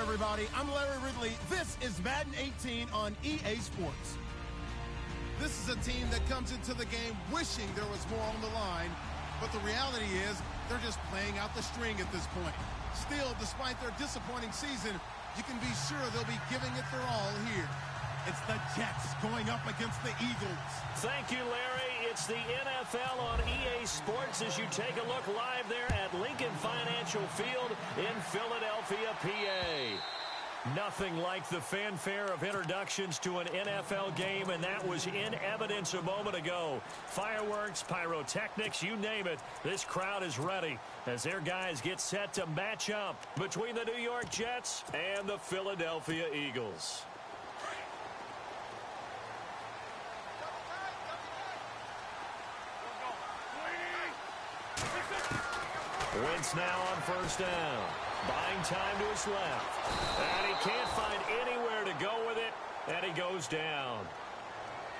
everybody. I'm Larry Ridley. This is Madden 18 on EA Sports. This is a team that comes into the game wishing there was more on the line, but the reality is they're just playing out the string at this point. Still, despite their disappointing season, you can be sure they'll be giving it their all here. It's the Jets going up against the Eagles. Thank you, Larry. It's the NFL on EA Sports as you take a look live there at Lincoln Financial Field in Philadelphia, PA. Nothing like the fanfare of introductions to an NFL game, and that was in evidence a moment ago. Fireworks, pyrotechnics, you name it. This crowd is ready as their guys get set to match up between the New York Jets and the Philadelphia Eagles. Wentz now on first down. Buying time to his left. And he can't find anywhere to go with it. And he goes down.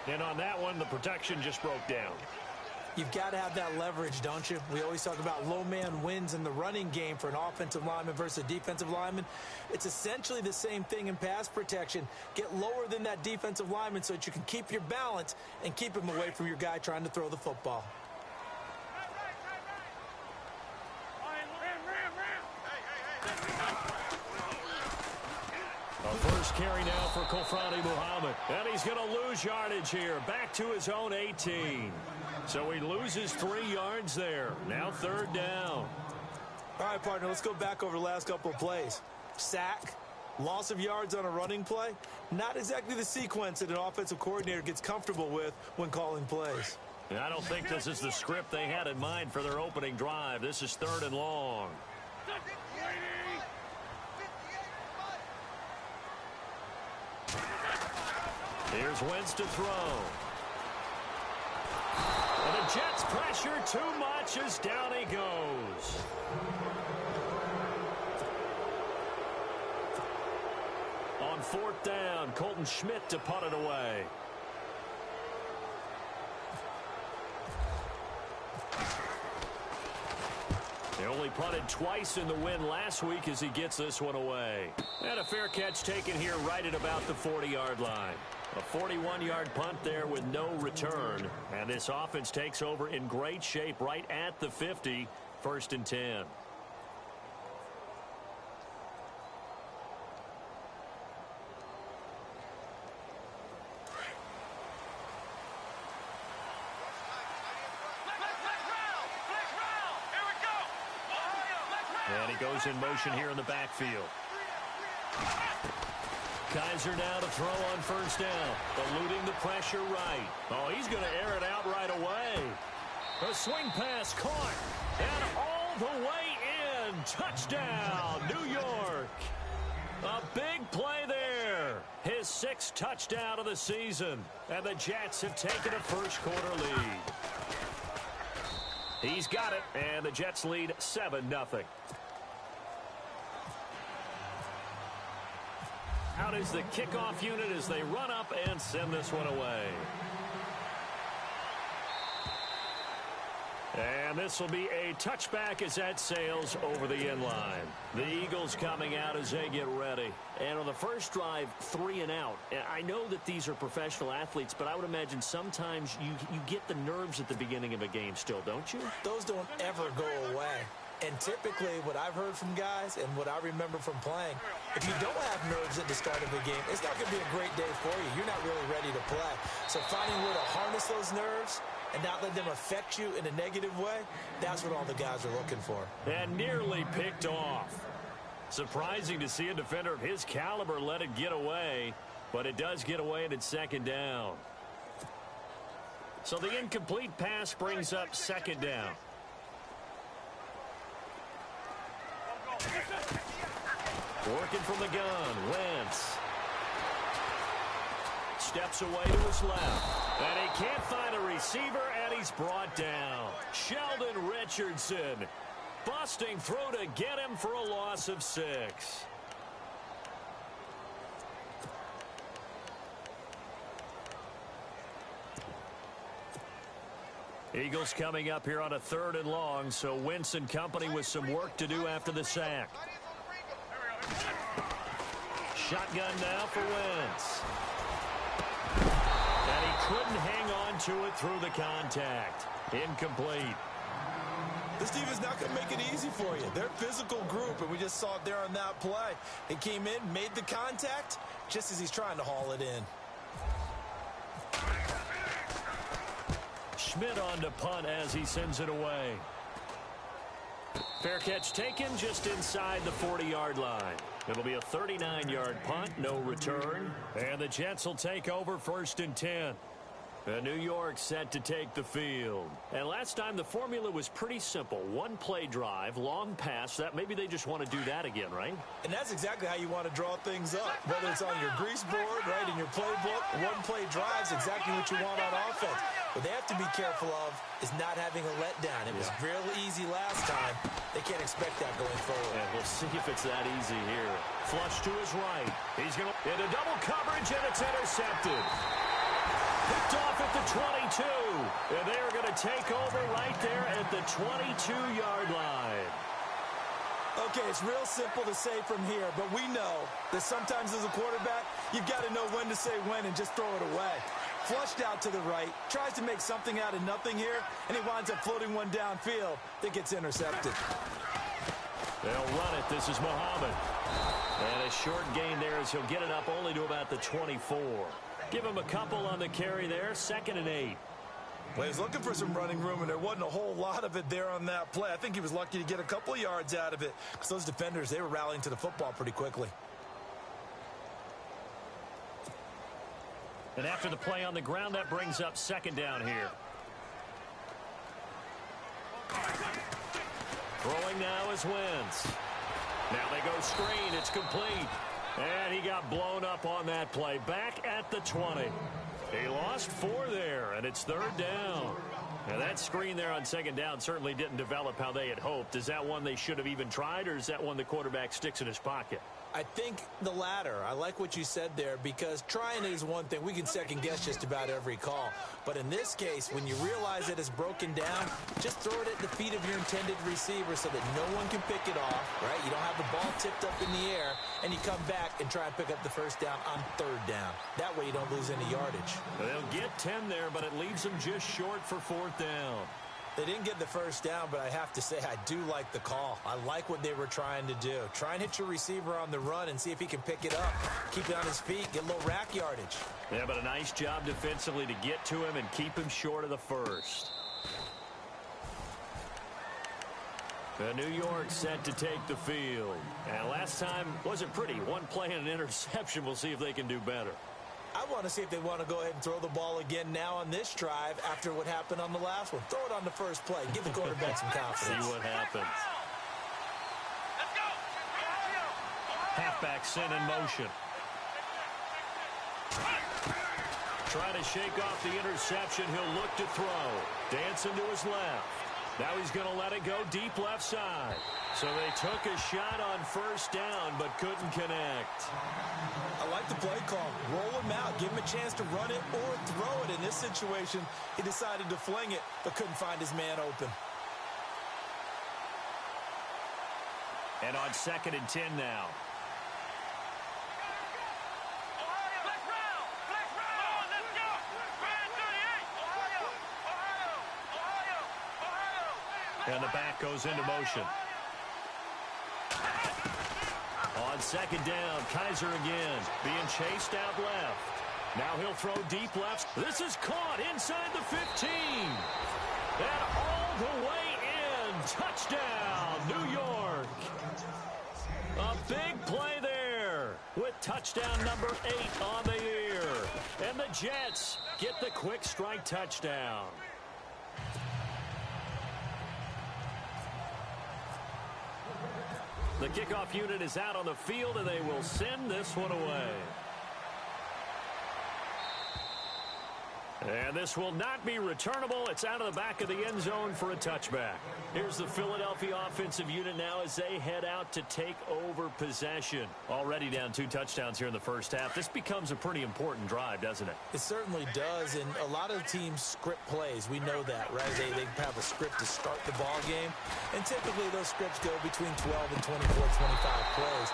And on that one, the protection just broke down. You've got to have that leverage, don't you? We always talk about low man wins in the running game for an offensive lineman versus a defensive lineman. It's essentially the same thing in pass protection. Get lower than that defensive lineman so that you can keep your balance and keep him away from your guy trying to throw the football. A first carry now for Kofrani Muhammad. And he's going to lose yardage here. Back to his own 18. So he loses 3 yards there. Now third down. All right, partner, let's go back over the last couple of plays. Sack, loss of yards on a running play. Not exactly the sequence that an offensive coordinator gets comfortable with when calling plays. And I don't think this is the script they had in mind for their opening drive. This is 3rd and long. Here's Wentz to throw. And the Jets pressure too much as down he goes. On 4th down, Colton Schmidt to punt it away. They only punted twice in the win last week as he gets this one away. And a fair catch taken here right at about the 40-yard line. A 41-yard punt there with no return. And this offense takes over in great shape right at the 50, 1st and 10. And he goes in motion here in the backfield. Kaiser now to throw on first down. Eluding the pressure right. Oh, he's going to air it out right away. A swing pass caught. And all the way in. Touchdown, New York. A big play there. His 6th touchdown of the season. And the Jets have taken a first-quarter lead. He's got it, and the Jets lead 7-0. Out is the kickoff unit as they run up and send this one away. And this will be a touchback as that sails over the end line. The Eagles coming out as they get ready. And on the first drive, 3 and out. I know that these are professional athletes, but I would imagine sometimes you get the nerves at the beginning of a game still, don't you? Those don't ever go away. And typically, what I've heard from guys and what I remember from playing, if you don't have nerves at the start of a game, it's not going to be a great day for you. You're not really ready to play. So finding a way to harness those nerves and not let them affect you in a negative way, that's what all the guys are looking for. And nearly picked off. Surprising to see a defender of his caliber let it get away, but it does get away and it's 2nd down. So the incomplete pass brings up 2nd down. Working from the gun, Wentz. Steps away to his left. And he can't find a receiver, and he's brought down. Sheldon Richardson busting through to get him for a loss of 6. Eagles coming up here on a 3rd and long, so Wentz and company with some work to do after the sack. Shotgun now for Wentz. And he couldn't hang on to it through the contact. Incomplete. This defense not going to make it easy for you. They're a physical group, and we just saw it there on that play. He came in, made the contact, just as he's trying to haul it in. Schmidt on to punt as he sends it away. Fair catch taken just inside the 40-yard line. It'll be a 39-yard punt, no return. And the Jets will take over 1st and 10. New York set to take the field. And last time the formula was pretty simple. One play drive, long pass. That maybe they just want to do that again, right? And that's exactly how you want to draw things up. Whether it's on your grease board, right, in your playbook, one play drive is exactly what you want on offense. What they have to be careful of is not having a letdown. It was real easy last time. They can't expect that going forward. And we'll see if it's that easy here. Flush to his right. He's going to into double coverage, and it's intercepted. Picked off at the 22. And they are going to take over right there at the 22-yard line. Okay, it's real simple to say from here, but we know that sometimes as a quarterback, you've got to know when to say when and just throw it away. Flushed out to the right, tries to make something out of nothing here, and he winds up floating one downfield that gets intercepted. They'll run it. This is Muhammad. And a short gain there as he'll get it up only to about the 24. Give him a couple on the carry there. 2nd and 8. Well, he was looking for some running room, and there wasn't a whole lot of it there on that play. I think he was lucky to get a couple of yards out of it because those defenders, they were rallying to the football pretty quickly. And after the play on the ground, that brings up 2nd down here. Throwing now is Wentz. Now they go screen. It's complete. And he got blown up on that play. Back at the 20. He lost 4 there, and it's 3rd down. Now that screen there on 2nd down certainly didn't develop how they had hoped. Is that one they should have even tried, or is that one the quarterback sticks in his pocket? I think the latter. I like what you said there because trying it is one thing. We can second guess just about every call. But in this case, when you realize that it's broken down, just throw it at the feet of your intended receiver so that no one can pick it off, right? You don't have the ball tipped up in the air, and you come back and try and pick up the 1st down on 3rd down. That way you don't lose any yardage. They'll get 10 there, but it leaves them just short for 4th down. They didn't get the 1st down, but I have to say I do like the call. I like what they were trying to do. Try and hit your receiver on the run and see if he can pick it up. Keep it on his feet, get a little rack yardage. Yeah, but a nice job defensively to get to him and keep him short of the 1st. The New York set to take the field. And last time wasn't pretty. One play and an interception. We'll see if they can do better. I want to see if they want to go ahead and throw the ball again now on this drive after what happened on the last one. Throw it on the first play. Give the quarterback some confidence. See what happens. Halfback sent in motion. Try to shake off the interception. He'll look to throw. Dancing to his left. Now he's going to let it go deep left side. So they took a shot on 1st down, but couldn't connect. I like the play call. Roll him out. Give him a chance to run it or throw it. In this situation, he decided to fling it, but couldn't find his man open. And on 2nd and 10 now. And the back goes into motion. On 2nd down, Kaiser again, being chased out left. Now he'll throw deep left. This is caught inside the 15. And all the way in. Touchdown, New York. A big play there with touchdown number 8 on the year. And the Jets get the quick strike touchdown. The kickoff unit is out on the field, and they will send this one away. And this will not be returnable. It's out of the back of the end zone for a touchback. Here's the Philadelphia offensive unit now as they head out to take over possession. Already down 2 touchdowns here in the 1st half. This becomes a pretty important drive, doesn't it? It certainly does, and a lot of teams script plays. We know that, right? They have a script to start the ball game, and typically those scripts go between 12 and 24, 25 plays.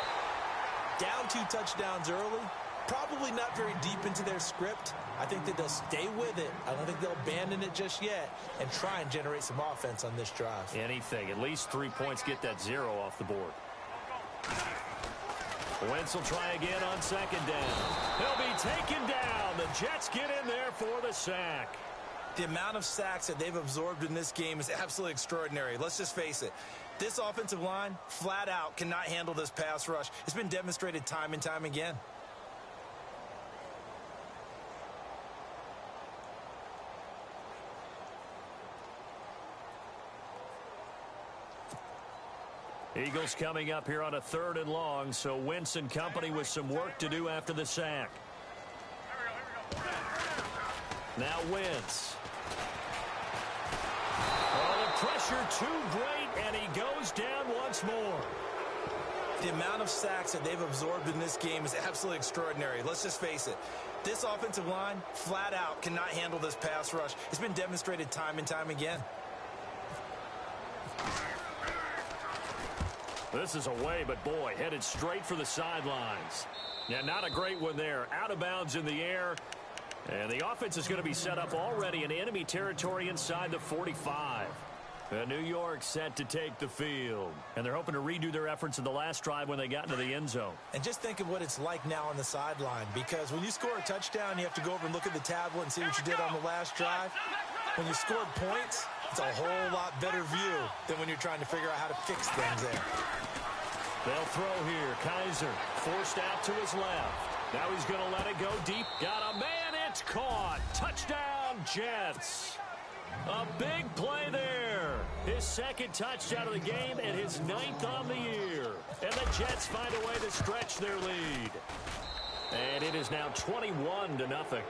Down 2 touchdowns early, probably not very deep into their script. I think that they'll stay with it. I don't think they'll abandon it just yet and try and generate some offense on this drive. Anything. At least 3 points, get that 0 off the board. Wentz will try again on second down. He'll be taken down. The Jets get in there for the sack. The amount of sacks that they've absorbed in this game is absolutely extraordinary. Let's just face it. This offensive line, flat out, cannot handle this pass rush. It's been demonstrated time and time again. Eagles coming up here on a 3rd and long, so Wentz and company with some work to do after the sack. Now Wentz. Oh, the pressure too great, and he goes down once more. The amount of sacks that they've absorbed in this game is absolutely extraordinary. Let's just face it. This offensive line, flat out, cannot handle this pass rush. It's been demonstrated time and time again. This is away, but boy, headed straight for the sidelines. Yeah, not a great one there. Out of bounds in the air. And the offense is going to be set up already in enemy territory inside the 45. New York set to take the field. And they're hoping to redo their efforts in the last drive when they got into the end zone. And just think of what it's like now on the sideline. Because when you score a touchdown, you have to go over and look at the tablet and see what you did on the last drive. When you scored points, it's a whole lot better view than when you're trying to figure out how to fix things there. They'll throw here. Kaiser forced out to his left. Now he's going to let it go deep. Got a man. It's caught. Touchdown, Jets. A big play there. His 2nd touchdown of the game and his 9th on the year. And the Jets find a way to stretch their lead. And it is now 21-0.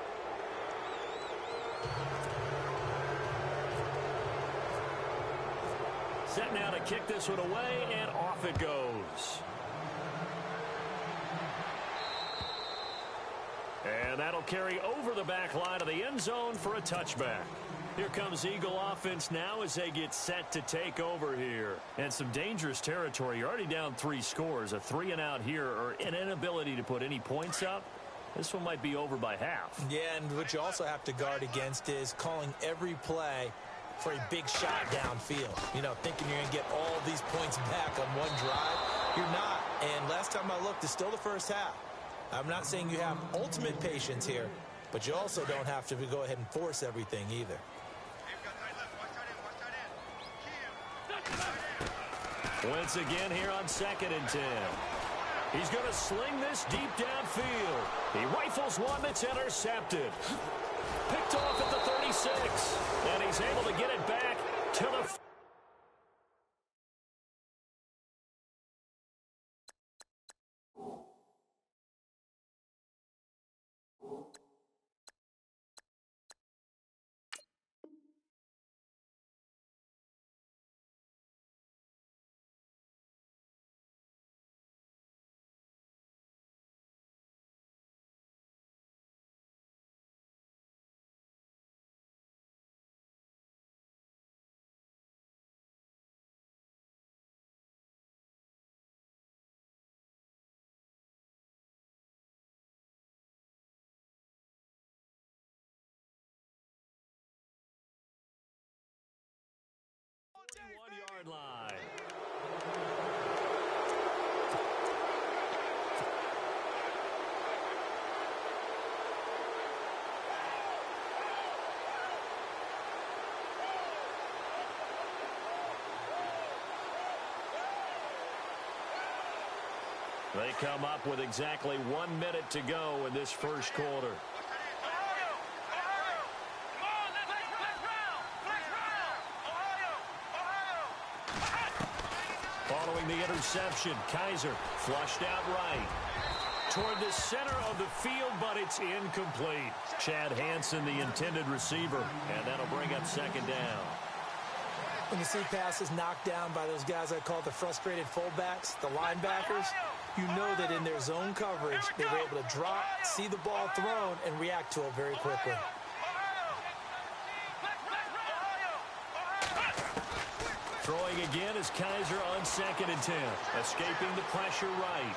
Set now to kick this one away, and off it goes. And that'll carry over the back line of the end zone for a touchback. Here comes Eagle offense now as they get set to take over here. And some dangerous territory. You're already down 3 scores. A 3-and-out here, or an inability to put any points up. This one might be over by half. Yeah, and what you also have to guard against is calling every play for a big shot downfield. You know, thinking you're going to get all these points back on one drive. You're not. And last time I looked, it's still the first half. I'm not saying you have ultimate patience here, but you also don't have to go ahead and force everything either. Once again here on 2nd and 10. He's going to sling this deep downfield. He rifles one that's intercepted. Picked off at the 36. And he's able to get it back to the... Yard line. They come up with exactly 1 minute to go in this first quarter. Following the interception, Kaiser flushed out right. Toward the center of the field, but it's incomplete. Chad Hansen, the intended receiver, and that'll bring up 2nd down. When you see passes knocked down by those guys I call the frustrated fullbacks, the linebackers, you know that in their zone coverage, they were able to drop, see the ball thrown, and react to it very quickly. Throwing again is Kaiser on 2nd and 10. Escaping the pressure right.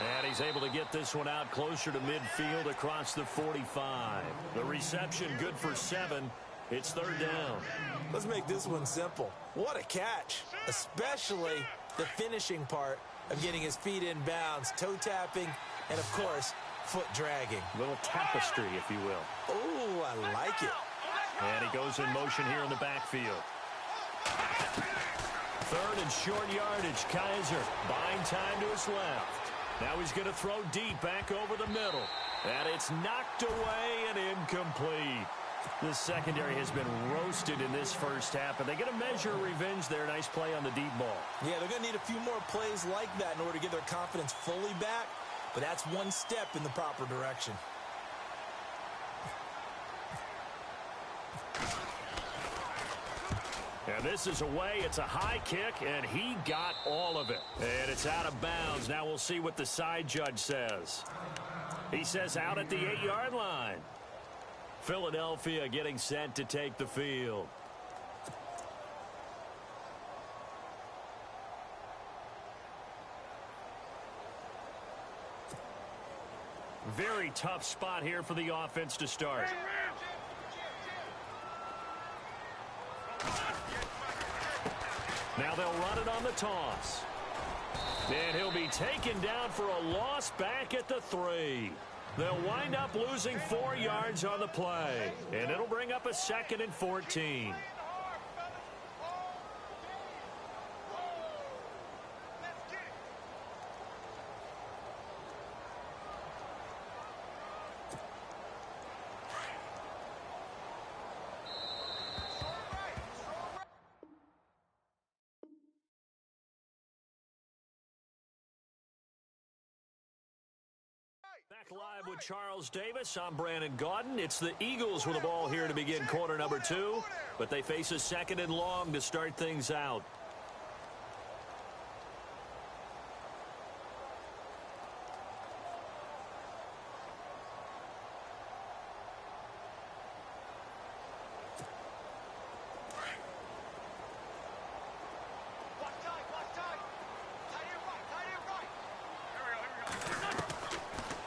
And he's able to get this one out closer to midfield across the 45. The reception good for 7. It's third down. Let's make this one simple. What a catch, especially the finishing part of getting his feet in bounds, toe tapping, and, of course, foot dragging. A little tapestry, if you will. Oh, I like it. And he goes in motion here in the backfield. Third and short yardage. Kaiser buying time to his left. Now he's going to throw deep back over the middle. And it's knocked away and incomplete. The secondary has been roasted in this first half, and they get a measure of revenge there. Nice play on the deep ball. Yeah, they're going to need a few more plays like that in order to get their confidence fully back, but that's one step in the proper direction. And this is away. It's a high kick, and he got all of it. And it's out of bounds. Now we'll see what the side judge says. He says out at the 8-yard line. Philadelphia getting set to take the field. Very tough spot here for the offense to start. Now they'll run it on the toss. And he'll be taken down for a loss back at the 3. They'll wind up losing 4 yards on the play. And it'll bring up a 2nd and 14. Back live with Charles Davis. I'm Brandon Gaudin. It's the Eagles with the ball here to begin quarter number 2, but they face a 2nd and long to start things out.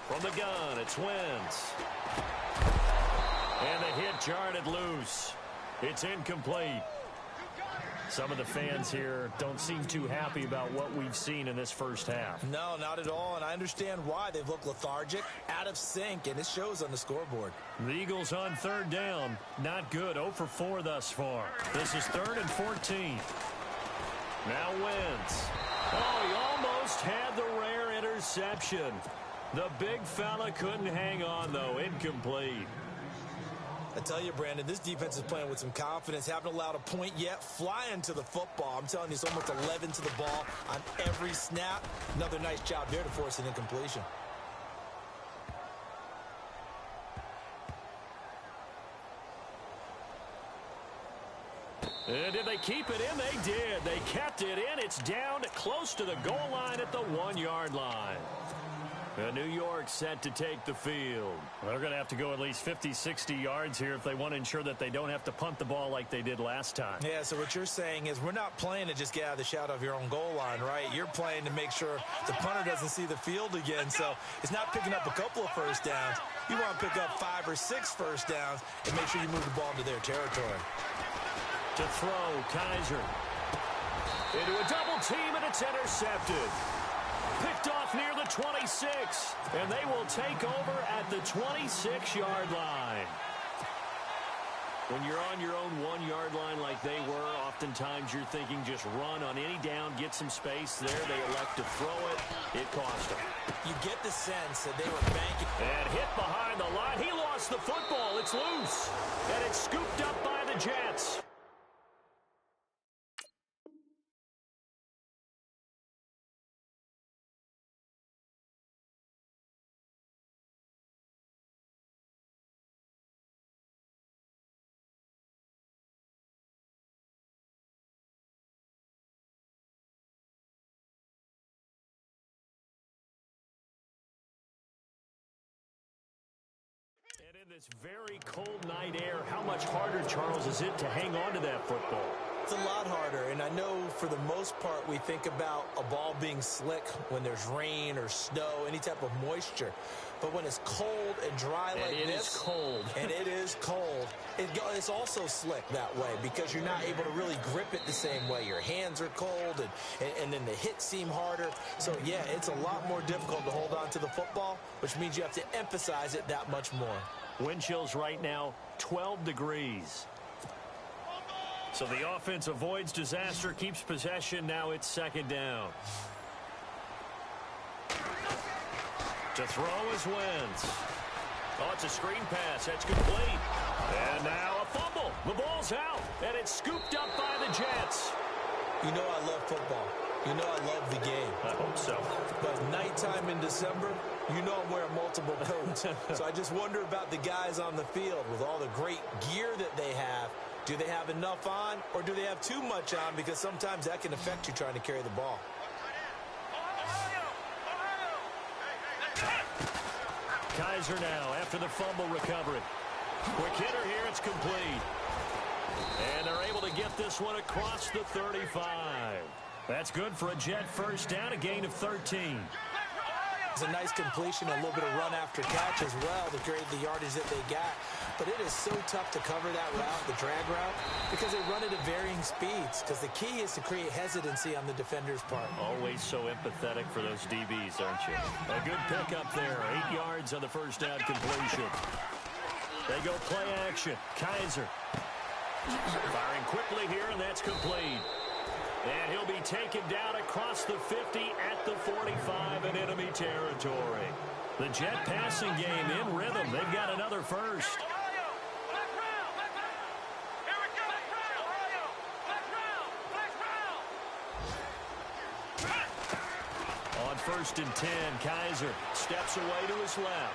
From the gun, it's Wentz. And the hit jarred it loose. It's incomplete. Some of the fans here don't seem too happy about what we've seen in this first half. No, not at all, and I understand why. They've looked lethargic, out of sync, and it shows on the scoreboard. The Eagles on third down. Not good. 0 for 4 thus far. This is 3rd and 14. Now Wentz. Oh, he almost had the rare interception. The big fella couldn't hang on, though. Incomplete. I tell you, Brandon, this defense is playing with some confidence. Haven't allowed a point yet. Flying to the football. I'm telling you, it's almost 11 to the ball on every snap. Another nice job there to force an incompletion. And did they keep it in? They did. They kept it in. It's down close to the goal line at the 1-yard line. New York set to take the field. They're going to have to go at least 50, 60 yards here if they want to ensure that they don't have to punt the ball like they did last time. Yeah, so what you're saying is we're not playing to just get out of the shadow of your own goal line, right? You're playing to make sure the punter doesn't see the field again. So it's not picking up a couple of first downs. You want to pick up 5 or 6 first downs and make sure you move the ball into their territory. To throw, Kaiser. Into a double team, and it's intercepted. Picked off near the 26, and they will take over at the 26-yard line. When you're on your own 1-yard line like they were, oftentimes you're thinking just run on any down, get some space. There they elect to throw it. It cost them. You get the sense that they were banking. And hit behind the line. He lost the football. It's loose. And it's scooped up by the Jets. And in this very cold night air, how much harder, Charles, is it to hang on to that football? It's a lot harder, and I know for the most part we think about a ball being slick when there's rain or snow, any type of moisture. But when it's cold and dry like this, it is cold. and it is cold, it's also slick that way because you're not able to really grip it the same way. Your hands are cold, and then the hits seem harder. So, yeah, it's a lot more difficult to hold on to the football, which means you have to emphasize it that much more. Wind chills right now, 12 degrees. So the offense avoids disaster, keeps possession. Now it's second down. To throw is Wentz. Oh, it's a screen pass. That's complete. And now a fumble. The ball's out, and it's scooped up by the Jets. You know I love football. You know I love the game. I hope so. But nighttime in December, you know I'm wearing multiple coats. So I just wonder about the guys on the field with all the great gear that they have. Do they have enough on, or do they have too much on? Because sometimes that can affect you trying to carry the ball. Kaiser now after the fumble recovery. Quick hitter here, it's complete. And they're able to get this one across the 35. That's good for a Jet first down, a gain of 13. It's a nice completion, a little bit of run after catch as well to create the yardage that they got. But it is so tough to cover that route, the drag route, because they run it at varying speeds. Because the key is to create hesitancy on the defender's part. Always so empathetic for those DBs, aren't you? A good pickup there. 8 yards on the first down completion. They go play action. Kaiser firing quickly here, and that's complete. And he'll be taken down across the 50 at the 45 in enemy territory. The Jet passing game in rhythm. They've got another first. On 1st and 10, Kaiser steps away to his left.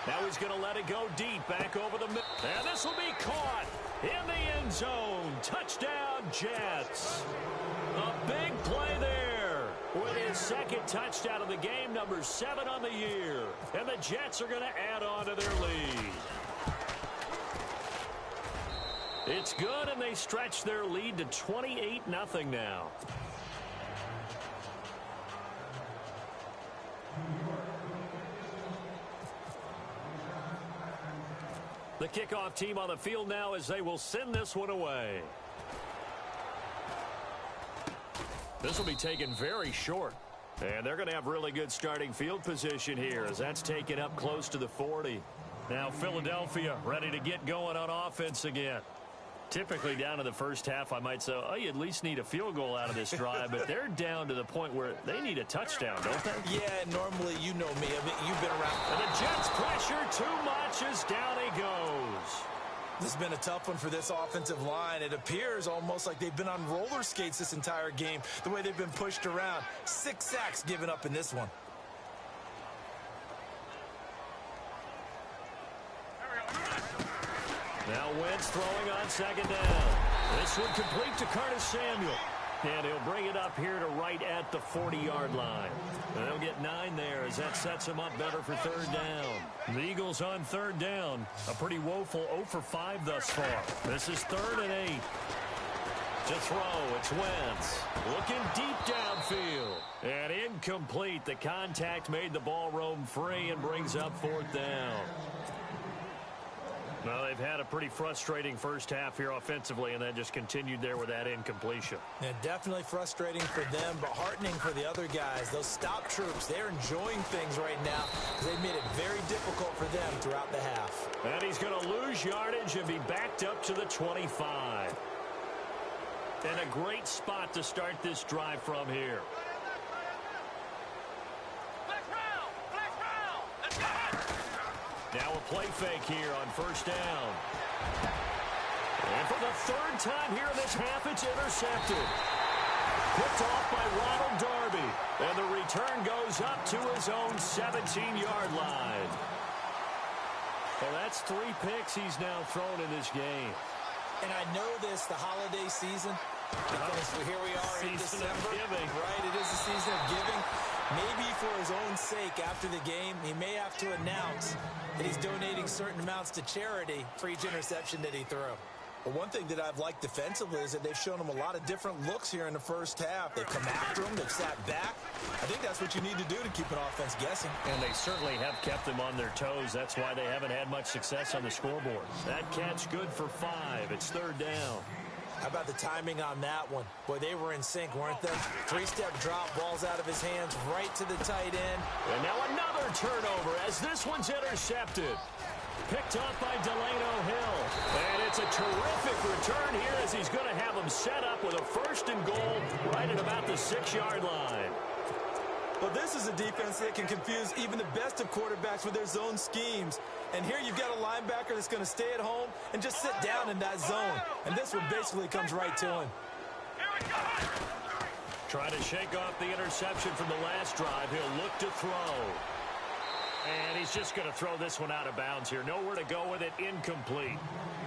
Now he's going to let it go deep, back over the middle. And this will be caught in the end zone. Touchdown, Jets. A big play there with his second touchdown of the game, number 7 on the year. And the Jets are going to add on to their lead. It's good, and they stretch their lead to 28-0 now. The kickoff team on the field now as they will send this one away. This will be taken very short. And they're going to have really good starting field position here as that's taken up close to the 40. Now Philadelphia ready to get going on offense again. Typically down in the first half, I might say, oh, you at least need a field goal out of this drive. But they're down to the point where they need a touchdown, don't they? Yeah, normally you know me. I mean, you've been around. And the Jets pressure too much as down he goes. This has been a tough one for this offensive line. It appears almost like they've been on roller skates this entire game, the way they've been pushed around. 6 sacks given up in this one. Now Wentz throwing on second down. This one complete to Curtis Samuel. And he'll bring it up here to right at the 40-yard line. And they'll get 9 there as that sets him up better for third down. The Eagles on third down. A pretty woeful 0 for 5 thus far. This is 3rd and 8. To throw, it's Wentz. Looking deep downfield. And incomplete. The contact made the ball roam free and brings up 4th down. Well, they've had a pretty frustrating first half here offensively, and that just continued there with that incompletion. Yeah, definitely frustrating for them, but heartening for the other guys. Those stop troops, they're enjoying things right now because they've made it very difficult for them throughout the half. And he's going to lose yardage and be backed up to the 25. And a great spot to start this drive from here. Now a play fake here on first down. And for the 3rd time here in this half, it's intercepted. Picked off by Ronald Darby. And the return goes up to his own 17-yard line. Well, that's 3 picks he's now thrown in this game. And I know this, the holiday season, because here we are in December. Right, it is the season of giving. Maybe for his own sake, after the game, he may have to announce that he's donating certain amounts to charity for each interception that he threw. Well, one thing that I've liked defensively is that they've shown them a lot of different looks here in the first half. They've come after them. They've sat back. I think that's what you need to do to keep an offense guessing. And they certainly have kept them on their toes. That's why they haven't had much success on the scoreboard. That catch good for 5. It's 3rd down. How about the timing on that one? Boy, they were in sync, weren't they? 3-step drop, balls out of his hands, right to the tight end. And now another turnover as this one's intercepted. Picked off by Delano Hill. And it's a terrific return here as he's going to have them set up with a 1st and goal right at about the 6-yard line. Well, this is a defense that can confuse even the best of quarterbacks with their zone schemes. And here you've got a linebacker that's going to stay at home and just sit down in that zone. And this one basically comes right to him. Trying to shake off the interception from the last drive. He'll look to throw. And he's just going to throw this one out of bounds here. Nowhere to go with it. Incomplete.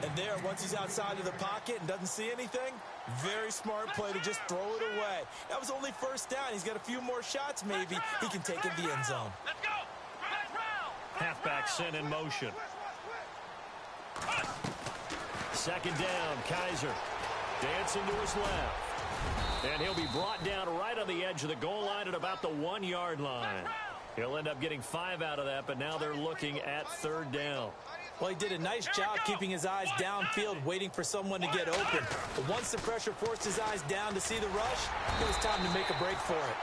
And there, once he's outside of the pocket and doesn't see anything, very smart play to just throw it away. That was only 1st down. He's got a few more shots maybe. He can take it in the end zone. Let's go. Halfback sent in motion. 2nd down, Kaiser. Dancing to his left. And he'll be brought down right on the edge of the goal line at about the 1-yard line. He'll end up getting 5 out of that, but now they're looking at 3rd down. Well, he did a nice job keeping his eyes downfield, waiting for someone to get open. But once the pressure forced his eyes down to see the rush, it was time to make a break for it.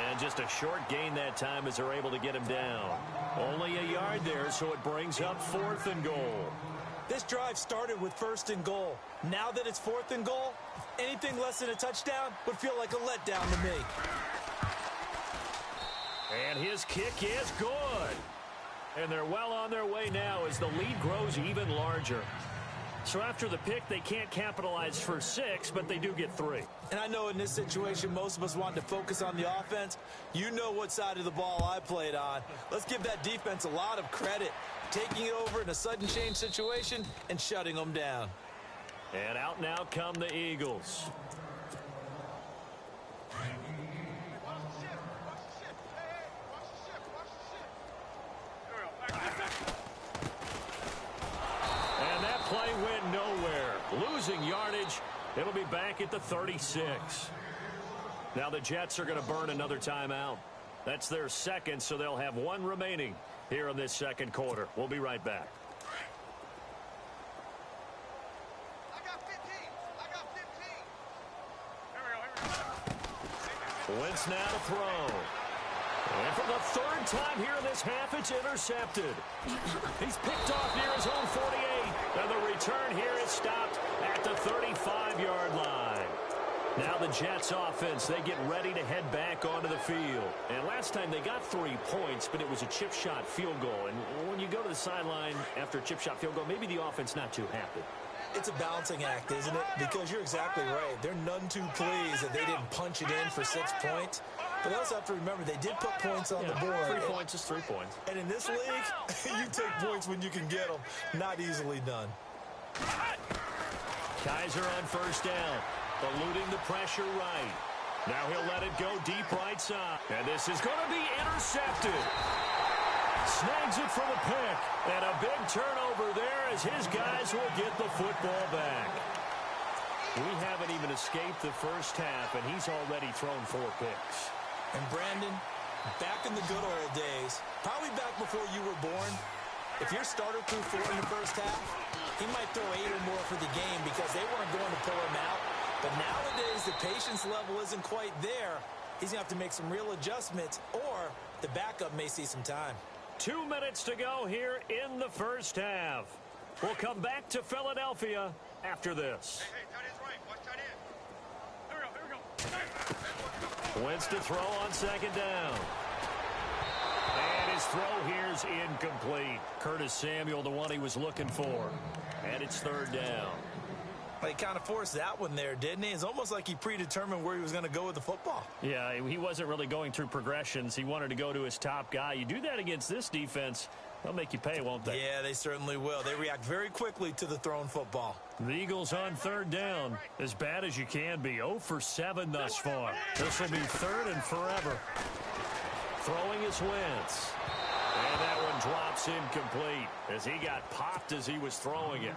And just a short gain that time as they're able to get him down. Only a yard there, so it brings up 4th and goal. This drive started with 1st and goal. Now that it's 4th and goal, anything less than a touchdown would feel like a letdown to me. And his kick is good. And they're well on their way now as the lead grows even larger. So after the pick, they can't capitalize for 6, but they do get 3. And I know in this situation, most of us want to focus on the offense. You know what side of the ball I played on. Let's give that defense a lot of credit, taking it over in a sudden change situation and shutting them down. And out now come the Eagles. And that play went nowhere. Losing yardage. It'll be back at the 36. Now the Jets are going to burn another timeout. That's their 2nd, so they'll have 1 remaining here in this 2nd quarter. We'll be right back. Wentz now to throw. And for the 3rd time here in this half, it's intercepted. He's picked off near his own 48. And the return here is stopped at the 35-yard line. Now the Jets offense, they get ready to head back onto the field. And last time they got 3 points, but it was a chip shot field goal. And when you go to the sideline after a chip shot field goal, maybe the offense not too happy. It's a balancing act, isn't it? Because you're exactly right. They're none too pleased that they didn't punch it in for 6 points. But they also have to remember they did put points on the board. 3 points is 3 points. And in this league, you take points when you can get them. Not easily done. Kaiser on 1st down. Eluding the pressure right. Now he'll let it go deep right side. And this is going to be intercepted. Snags it for the pick. And a big turnover there as his guys will get the football back. We haven't even escaped the first half, and he's already thrown 4 picks. And Brandon, back in the good old days, probably back before you were born, if your starter threw 4 in the first half, he might throw 8 or more for the game because they weren't going to pull him out. But nowadays, the patience level isn't quite there. He's going to have to make some real adjustments, or the backup may see some time. 2 minutes to go here in the first half. We'll come back to Philadelphia after this. Hey, tight end's right. Watch tight end. Here we go. Wentz to throw on 2nd down. And his throw here's incomplete. Curtis Samuel, the one he was looking for. And it's 3rd down. Well, he kind of forced that one there, didn't he? It's almost like he predetermined where he was going to go with the football. Yeah, he wasn't really going through progressions. He wanted to go to his top guy. You do that against this defense, they'll make you pay, won't they? Yeah, they certainly will. They react very quickly to the thrown football. The Eagles on 3rd down. As bad as you can be. 0 for 7 thus far. This will be 3rd and forever. Throwing is Wentz. And that one drops incomplete as he got popped as he was throwing it.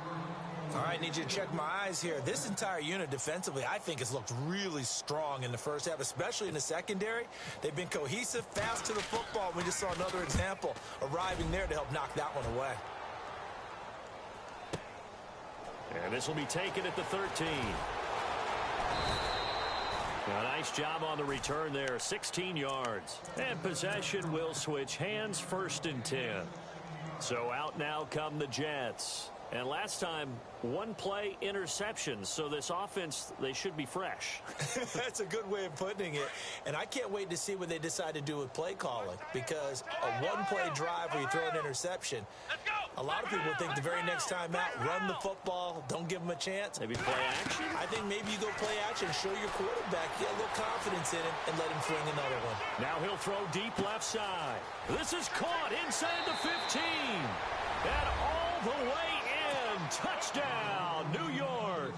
All right, need you to check my eyes here. This entire unit defensively, I think, has looked really strong in the first half, especially in the secondary. They've been cohesive, fast to the football. We just saw another example arriving there to help knock that one away. And this will be taken at the 13. A nice job on the return there, 16 yards. And possession will switch hands, 1st and 10. So out now come the Jets. And last time, 1 play interception. So this offense, they should be fresh. That's a good way of putting it. And I can't wait to see what they decide to do with play calling. Because a 1-play drive where you throw an interception, a lot of people think the very next time out, run the football, don't give them a chance. Maybe play action? I think maybe you go play action, show your quarterback, get a little confidence in him, and let him fling another one. Now he'll throw deep left side. This is caught inside the 15. And all the way in. Touchdown, New York.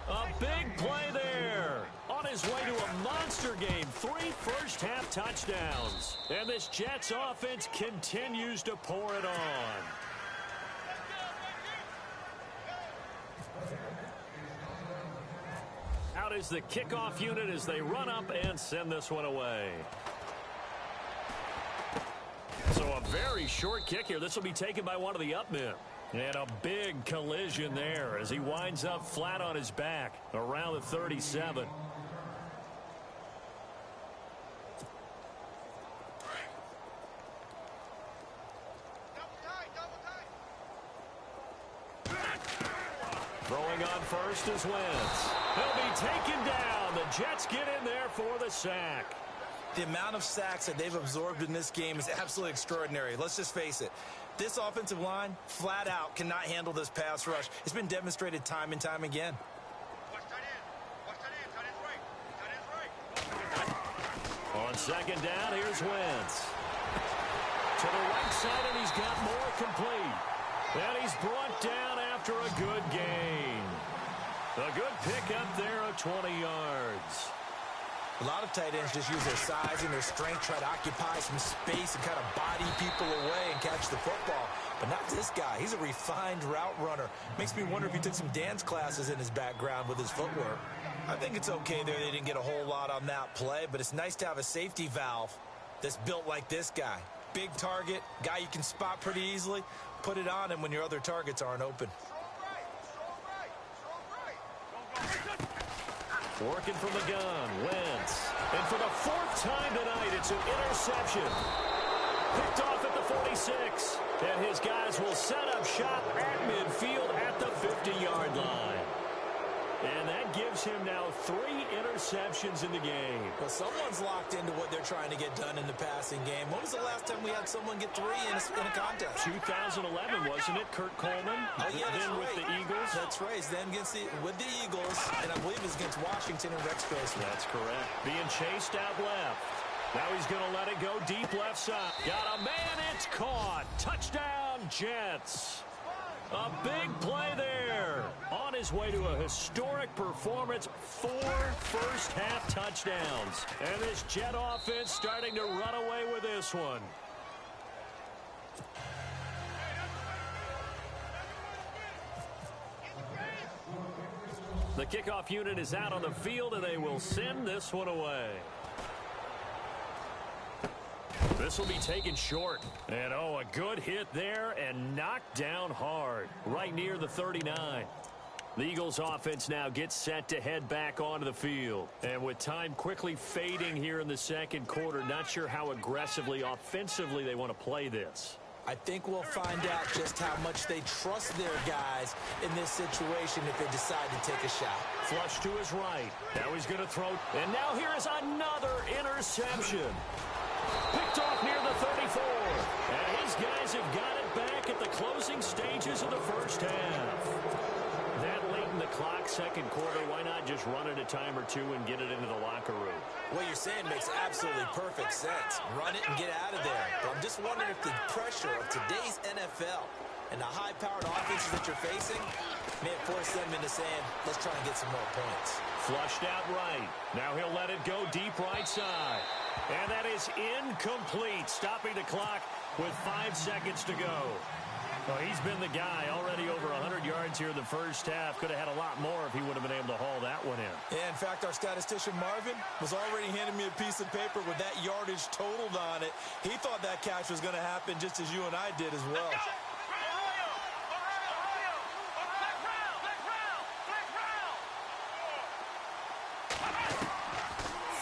A big play there. On his way to a monster game. 3 first-half touchdowns. And this Jets offense continues to pour it on. Out is the kickoff unit as they run up and send this one away. So a very short kick here. This will be taken by one of the up men. And a big collision there as he winds up flat on his back around the 37. Throwing on first is Wentz. He'll be taken down. The Jets get in there for the sack. The amount of sacks that they've absorbed in this game is absolutely extraordinary. Let's just face it. This offensive line, flat out, cannot handle this pass rush. It's been demonstrated time and time again. Watch tight end. Watch tight end. Tight end's right. Tight end's right. On second down, here's Wentz. To the right side, and he's got more complete. And he's brought down after a good gain. A good pickup there of 20 yards. A lot of tight ends just use their size and their strength, try to occupy some space and kind of body people away and catch the football. But not this guy. He's a refined route runner. Makes me wonder if he took some dance classes in his background with his footwork. I think it's okay there. They didn't get a whole lot on that play, but it's nice to have a safety valve that's built like this guy. Big target, guy you can spot pretty easily. Put it on him when your other targets aren't open. Working from the gun, Wentz. And for the 4th time tonight, it's an interception. Picked off at the 46. And his guys will set up shop at midfield at the 50-yard line. And that gives him now 3 interceptions in the game. Well, someone's locked into what they're trying to get done in the passing game. When was the last time we had someone get 3 in a contest? 2011, wasn't it? Kurt Coleman. Oh, yeah, that's then right. with the Eagles. That's right. It's then with the Eagles, and I believe it's against Washington and Rex Grossman. That's correct. Being chased out left. Now he's going to let it go deep left side. Got a man. It's caught. Touchdown, Jets. A big play there. On his way to a historic performance, 4 first-half touchdowns. And this Jet offense starting to run away with this one. The kickoff unit is out on the field, and they will send this one away. This will be taken short. And, oh, a good hit there and knocked down hard right near the 39. The Eagles offense now gets set to head back onto the field. And with time quickly fading here in the second quarter, not sure how aggressively, offensively they want to play this. I think we'll find out just how much they trust their guys in this situation if they decide to take a shot. Flush to his right. Now he's going to throw. And now here is another interception. Picked off near the 34. And his guys have got it back at the closing stages of the first half. That late in the clock, second quarter, why not just run it a time or two and get it into the locker room? What you're saying makes absolutely perfect sense. Run it and get out of there. But I'm just wondering if the pressure of today's NFL and the high-powered offenses that you're facing may have forced them into saying, let's try and get some more points. Flushed out right. Now he'll let it go deep right side. And that is incomplete, stopping the clock with 5 seconds to go. Well, he's been the guy, already over 100 yards here in the first half. Could have had a lot more if he would have been able to haul that one in. Yeah, in fact, our statistician Marvin was already handing me a piece of paper with that yardage totaled on it. He thought that catch was going to happen just as you and I did as well.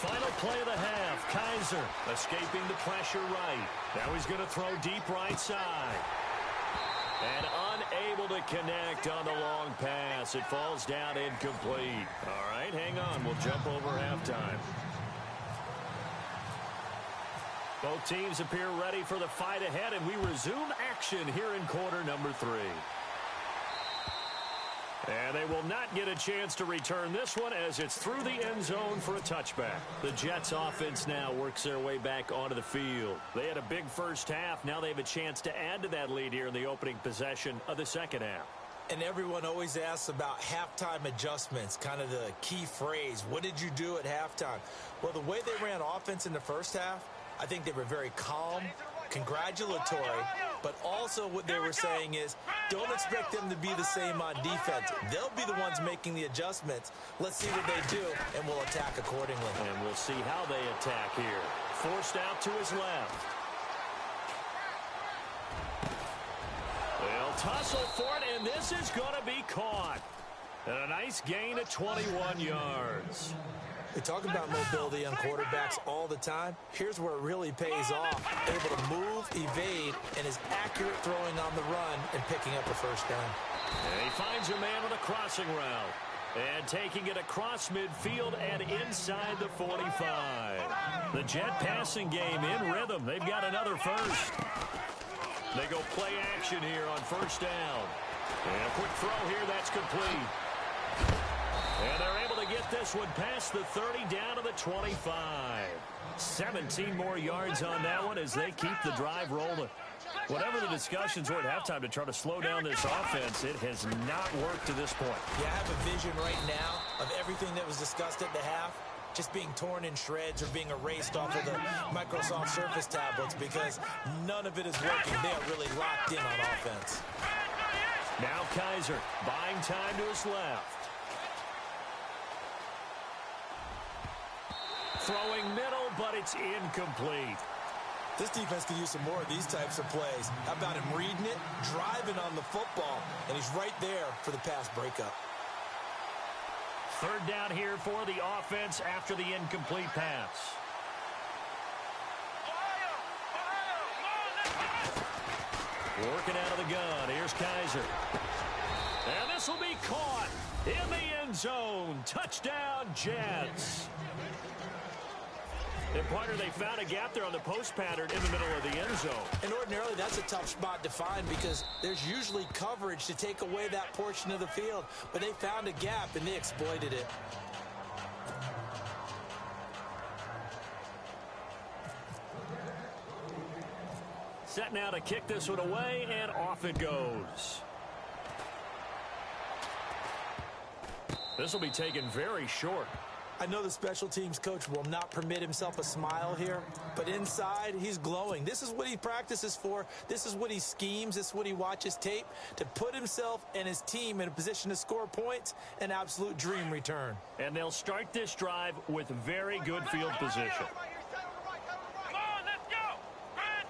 Final play of the half. Kaiser escaping the pressure right. Now he's going to throw deep right side. And unable to connect on the long pass. It falls down incomplete. All right, hang on. We'll jump over halftime. Both teams appear ready for the fight ahead, and we resume action here in quarter number 3. And they will not get a chance to return this one as it's through the end zone for a touchback. The Jets offense now works their way back onto the field. They had a big first half. Now they have a chance to add to that lead here in the opening possession of the second half. And everyone always asks about halftime adjustments, kind of the key phrase. What did you do at halftime? Well, the way they ran offense in the first half, I think they were very calm, congratulatory, but also what they were saying is don't expect them to be the same on defense. They'll be the ones making the adjustments. Let's see what they do, and we'll attack accordingly. And we'll see how they attack here. Forced out to his left. They'll tussle for it, and this is going to be caught. And a nice gain of 21 yards. We talk about mobility on quarterbacks all the time. Here's where it really pays off. Able to move, evade, and is accurate throwing on the run and picking up a first down. And he finds a man on a crossing route. And taking it across midfield and inside the 45. The Jet passing game in rhythm. They've got another first. They go play action here on first down. And a quick throw here, that's complete. And they're able to get this one past the 30 down to the 25. 17 more yards on that one as they keep the drive rolling. Whatever the discussions were at halftime to try to slow down this offense, it has not worked to this point. Yeah, I have a vision right now of everything that was discussed at the half just being torn in shreds or being erased off of the Microsoft Surface tablets because none of it is working. They are really locked in on offense. Now Kaiser buying time to his left. Throwing middle, but it's incomplete. This defense could use some more of these types of plays. How about him reading it, driving on the football, and he's right there for the pass breakup. Third down here for the offense after the incomplete pass. Working out of the gun. Here's Kaiser. And this will be caught in the end zone. Touchdown, Jets. And partner, they found a gap there on the post pattern in the middle of the end zone. And ordinarily, that's a tough spot to find because there's usually coverage to take away that portion of the field. But they found a gap, and they exploited it. Set now to kick this one away, and off it goes. This will be taken very short. I know the special teams coach will not permit himself a smile here, but inside, he's glowing. This is what he practices for. This is what he schemes. This is what he watches tape to put himself and his team in a position to score points. An absolute dream return. And they'll start this drive with very good field position. Come on, let's go! Red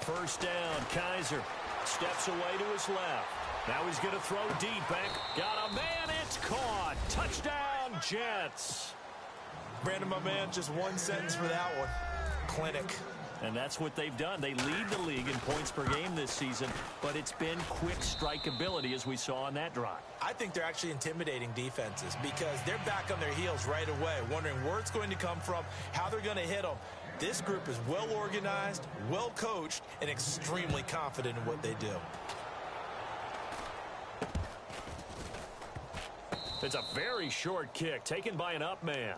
38! First down, Kaiser steps away to his left. Now he's going to throw deep back. Got a man, it's caught. Touchdown, Jets. Brandon, my man, just one sentence for that one. Clinic. And that's what they've done. They lead the league in points per game this season, but it's been quick strike ability as we saw on that drive. I think they're actually intimidating defenses because they're back on their heels right away, wondering where it's going to come from, how they're going to hit them. This group is well organized, well coached, and extremely confident in what they do. It's a very short kick taken by an up man.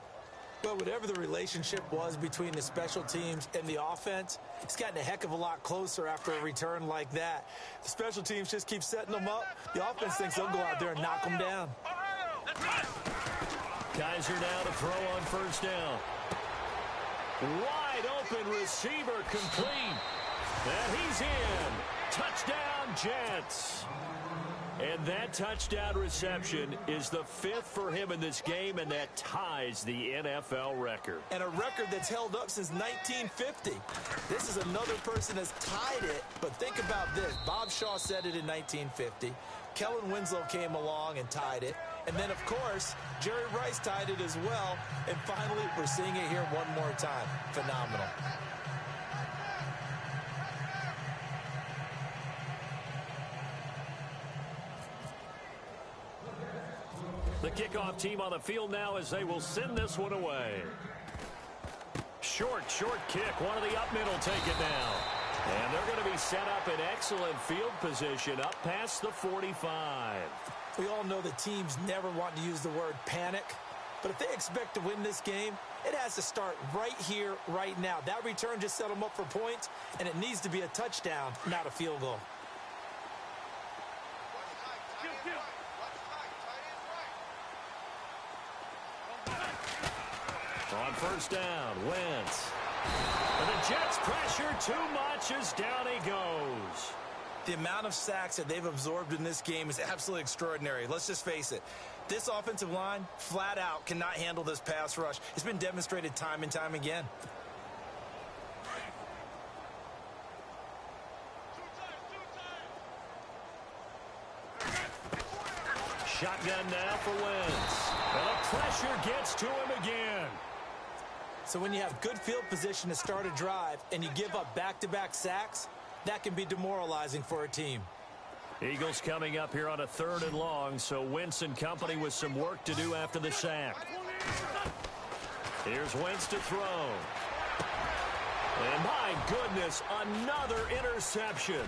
But whatever the relationship was between the special teams and the offense, it's gotten a heck of a lot closer after a return like that. The special teams just keep setting them up. The offense thinks they'll go out there and knock them down. Kaiser now to throw on first down. Wide open receiver complete. And he's in. Touchdown, Jets. And that touchdown reception is the 5th for him in this game, and that ties the NFL record. And a record that's held up since 1950. This is another person that's tied it, but think about this. Bob Shaw said it in 1950. Kellen Winslow came along and tied it. And then, of course, Jerry Rice tied it as well. And finally, we're seeing it here one more time. Phenomenal. The kickoff team on the field now as they will send this one away. Short kick. One of the up men will take it now. And they're going to be set up in excellent field position up past the 45. We all know that teams never want to use the word panic. But if they expect to win this game, it has to start right here, right now. That return just set them up for points, and it needs to be a touchdown, not a field goal. On first down, Wentz. And the Jets pressure too much as down he goes. The amount of sacks that they've absorbed in this game is absolutely extraordinary. Let's just face it. This offensive line, flat out, cannot handle this pass rush. It's been demonstrated time and time again. Shotgun now for Wentz. And the pressure gets to him again. So when you have good field position to start a drive and you give up back-to-back sacks, that can be demoralizing for a team. Eagles coming up here on a 3rd and long, so Wentz and company with some work to do after the sack. Here's Wentz to throw. And my goodness, another interception.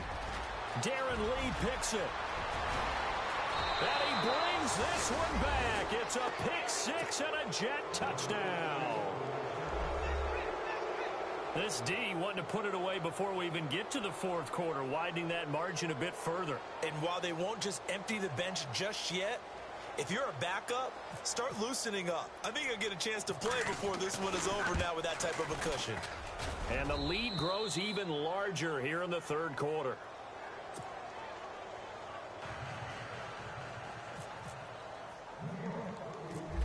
Darren Lee picks it. And he brings this one back. It's a pick 6 and a Jet touchdown. This D wanting to put it away before we even get to the 4th quarter, widening that margin a bit further. And while they won't just empty the bench just yet, if you're a backup, start loosening up. I think you'll get a chance to play before this one is over now with that type of a cushion. And the lead grows even larger here in the 3rd quarter.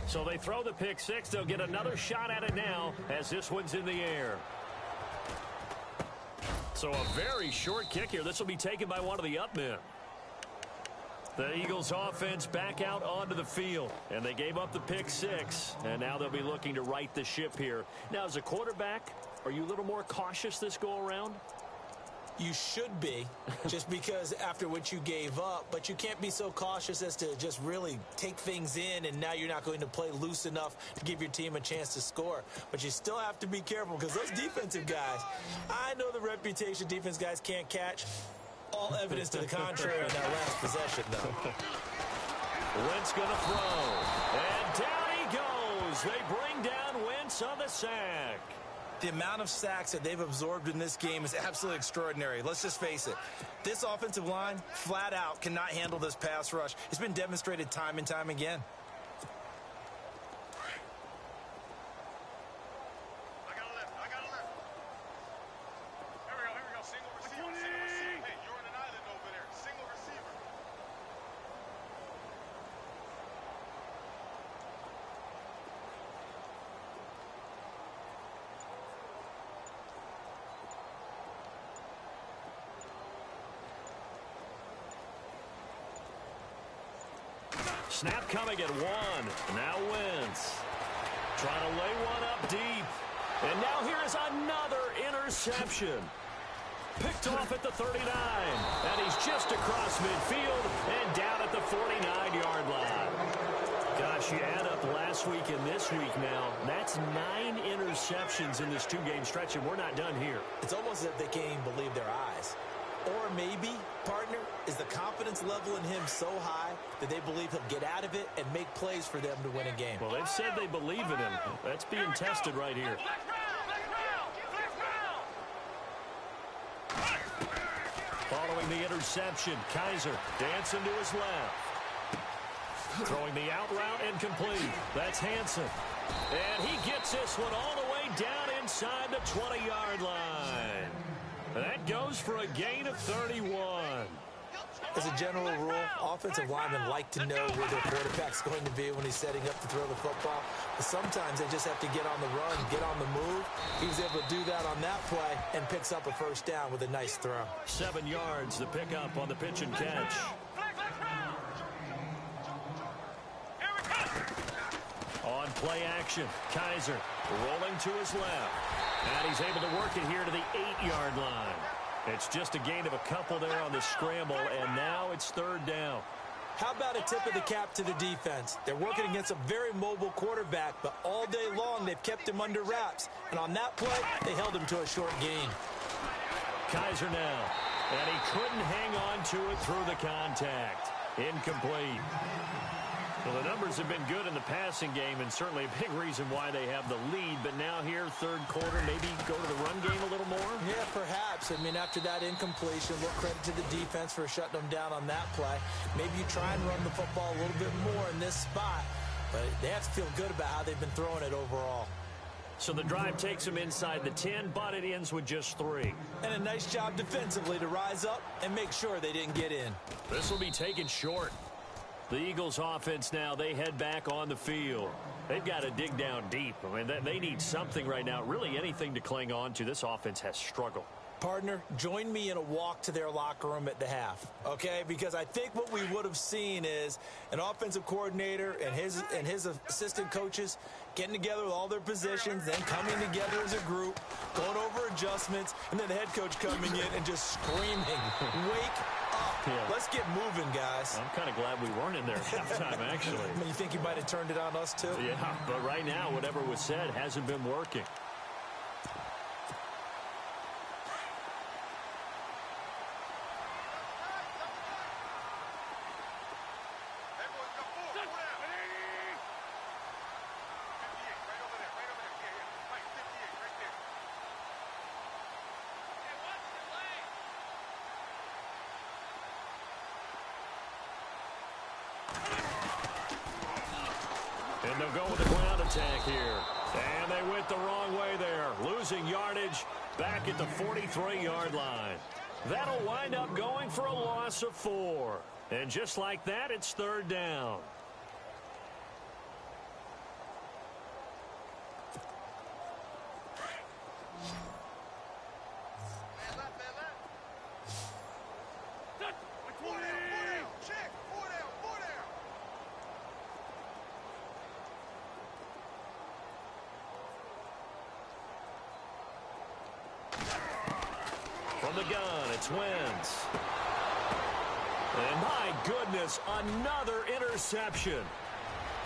So they throw the pick 6. They'll get another shot at it now as this one's in the air. So a very short kick here. This will be taken by one of the up men. The Eagles offense back out onto the field. And they gave up the pick 6. And now they'll be looking to right the ship here. Now, as a quarterback, are you a little more cautious this go-around? You should be, just because after what you gave up, but you can't be so cautious as to just really take things in, and now you're not going to play loose enough to give your team a chance to score. But you still have to be careful because those defensive guys, I know the reputation defense guys can't catch. All evidence to the contrary on that last possession, though. Wentz going to throw, and down he goes. They bring down Wentz on the sack. The amount of sacks that they've absorbed in this game is absolutely extraordinary. Let's just face it. This offensive line, flat out, cannot handle this pass rush. It's been demonstrated time and time again. I got a lift. Here we go. Single receiver. Hey, you're on an island over there. Single receiver. Snap coming at 1. Now Wentz. Trying to lay one up deep. And now here is another interception. Picked off at the 39. And he's just across midfield and down at the 49-yard line. Gosh, you add up last week and this week now. That's 9 interceptions in this 2-game stretch, and we're not done here. It's almost as if they can't even believe their eyes. Or maybe, partner, is the confidence level in him so high that they believe he'll get out of it and make plays for them to win a game. Well, they've said they believe in him. That's being tested right here. Following the interception, Kaiser dancing to his left. Throwing the out route and complete. That's Hansen. And he gets this one all the way down inside the 20-yard line. That goes for a gain of 31. As a general rule, offensive linemen like to know where their quarterback's going to be when he's setting up to throw the football. But sometimes they just have to get on the run, get on the move. He was able to do that on that play and picks up a first down with a nice throw. 7 yards, the pickup on the pitch and catch. On play action, Kaiser rolling to his left. And he's able to work it here to the 8-yard line. It's just a gain of a couple there on the scramble, and now it's third down. How about a tip of the cap to the defense? They're working against a very mobile quarterback, but all day long they've kept him under wraps. And on that play, they held him to a short gain. Kaiser now, and he couldn't hang on to it through the contact. Incomplete. Well, the numbers have been good in the passing game, and certainly a big reason why they have the lead. But now here, third quarter, maybe go to the run game a little more? Yeah, perhaps. I mean, after that incompletion, a little credit to the defense for shutting them down on that play. Maybe you try and run the football a little bit more in this spot. But they have to feel good about how they've been throwing it overall. So the drive takes them inside the 10, but it ends with just 3. And a nice job defensively to rise up and make sure they didn't get in. This will be taken short. The Eagles offense now, they head back on the field. They've got to dig down deep. I mean, they need something right now, really anything to cling on to. This offense has struggled. Partner, join me in a walk to their locker room at the half, okay? Because I think what we would have seen is an offensive coordinator and his assistant coaches getting together with all their positions, then coming together as a group, going over adjustments, and then the head coach coming in and just screaming, wake up. Yeah. Let's get moving, guys. I'm kind of glad we weren't in there at halftime, actually. You think you might have turned it on us, too? Yeah, but right now, whatever was said hasn't been working. And they'll go with the ground attack here. And they went the wrong way there. Losing yardage back at the 43-yard line. That'll wind up going for a loss of 4. And just like that, it's third down. From the gun, it's Wentz. And my goodness, another interception.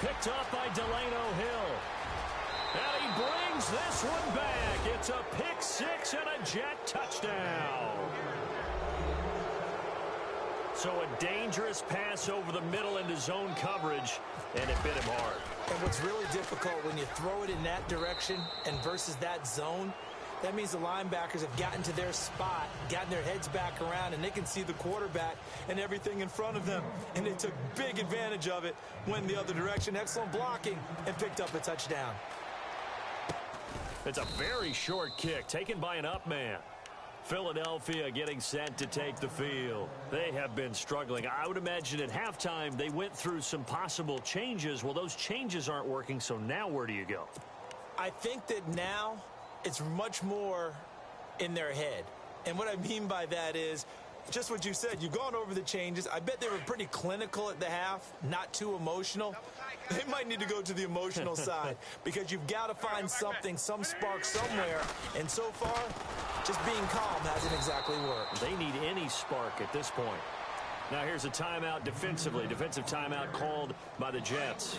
Picked up by Delano Hill. And he brings this one back. It's a pick 6 and a jet touchdown. So a dangerous pass over the middle into zone coverage, and it bit him hard. And what's really difficult when you throw it in that direction and versus that zone, that means the linebackers have gotten to their spot, gotten their heads back around, and they can see the quarterback and everything in front of them. And they took big advantage of it, went the other direction, excellent blocking, and picked up a touchdown. It's a very short kick taken by an up man. Philadelphia getting set to take the field. They have been struggling. I would imagine at halftime they went through some possible changes. Well, those changes aren't working, so now where do you go? I think that now it's much more in their head. And what I mean by that is just what you said. You've gone over the changes. I bet they were pretty clinical at the half, not too emotional. They might need to go to the emotional side because you've got to find something, some spark somewhere. And so far, just being calm hasn't exactly worked. They need any spark at this point. Now here's a timeout defensively. Defensive timeout called by the Jets.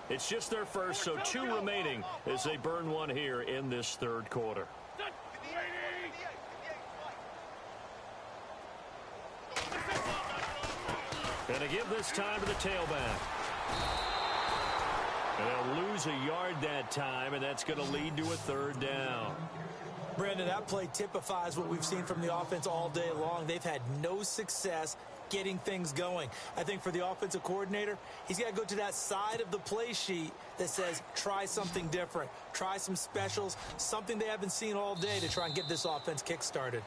It's just their first, so 2 remaining as they burn one here in this third quarter. And to give this time to the tailback. And they'll lose a yard that time, and that's going to lead to a third down. Brandon, that play typifies what we've seen from the offense all day long. They've had no success getting things going. I think for the offensive coordinator, he's got to go to that side of the play sheet that says try something different, try some specials, something they haven't seen all day to try and get this offense kick-started.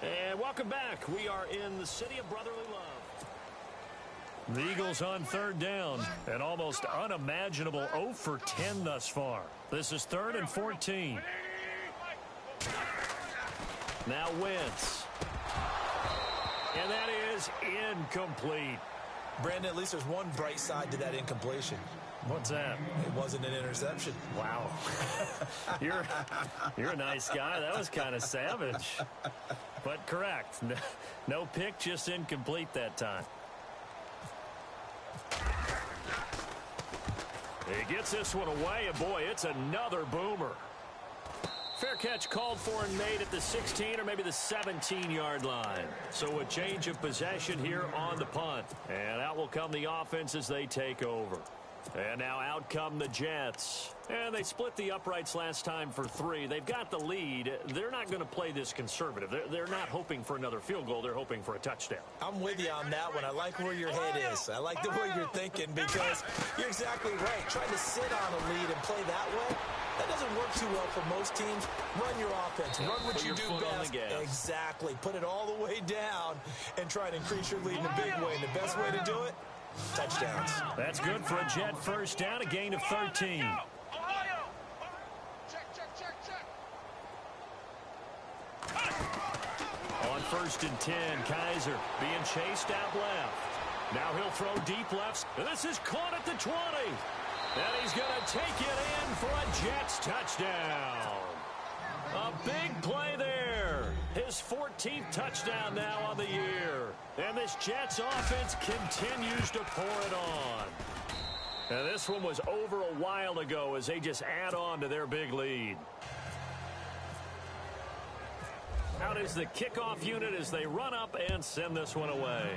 And welcome back. We are in the city of brotherly love. The Eagles on third down. An almost unimaginable 0 for 10 thus far. This is 3rd and 14. Now Wentz. And that is incomplete. Brandon, at least there's one bright side to that incompletion. What's that? It wasn't an interception. Wow. You're a nice guy. That was kind of savage. But correct. No pick, just incomplete that time. He gets this one away, and boy, it's another boomer. Fair catch called for and made at the 16 or maybe the 17-yard line. So a change of possession here on the punt. And out will come the offense as they take over. And now out come the Jets. And they split the uprights last time for 3. They've got the lead. They're not going to play this conservative. They're not hoping for another field goal. They're hoping for a touchdown. I'm with you on that one. I like where your head is. I like the way you're thinking because you're exactly right. Trying to sit on a lead and play that way, that doesn't work too well for most teams. Run your offense. Run what you do best. Exactly. Put it all the way down and try and increase your lead in a big way. And the best way to do it, touchdowns. That's good for a Jet first down, a gain of 13. On 1st and 10, Kaiser being chased out left. Now he'll throw deep left. This is caught at the 20. And he's going to take it in for a Jets touchdown. A big play there. His 14th touchdown now on the year. And this Jets offense continues to pour it on. And this one was over a while ago as they just add on to their big lead. Out is the kickoff unit as they run up and send this one away.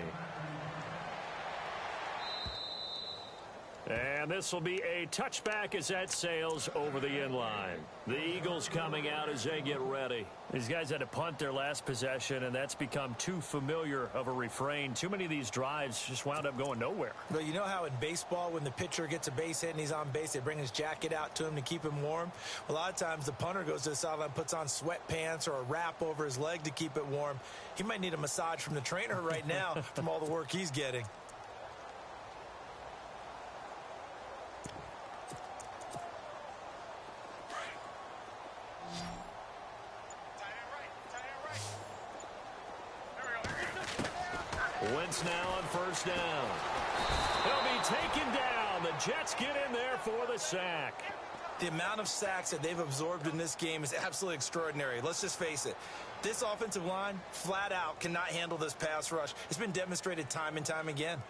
And this will be a touchback as that sails over the end line. The Eagles coming out as they get ready. These guys had to punt their last possession, and that's become too familiar of a refrain. Too many of these drives just wound up going nowhere. But you know how in baseball, when the pitcher gets a base hit and he's on base, they bring his jacket out to him to keep him warm? A lot of times the punter goes to the sideline, puts on sweatpants or a wrap over his leg to keep it warm. He might need a massage from the trainer right now from all the work he's getting. Wentz now on 1st down. He'll be taken down. The Jets get in there for the sack. The amount of sacks that they've absorbed in this game is absolutely extraordinary. Let's just face it. This offensive line, flat out, cannot handle this pass rush. It's been demonstrated time and time again.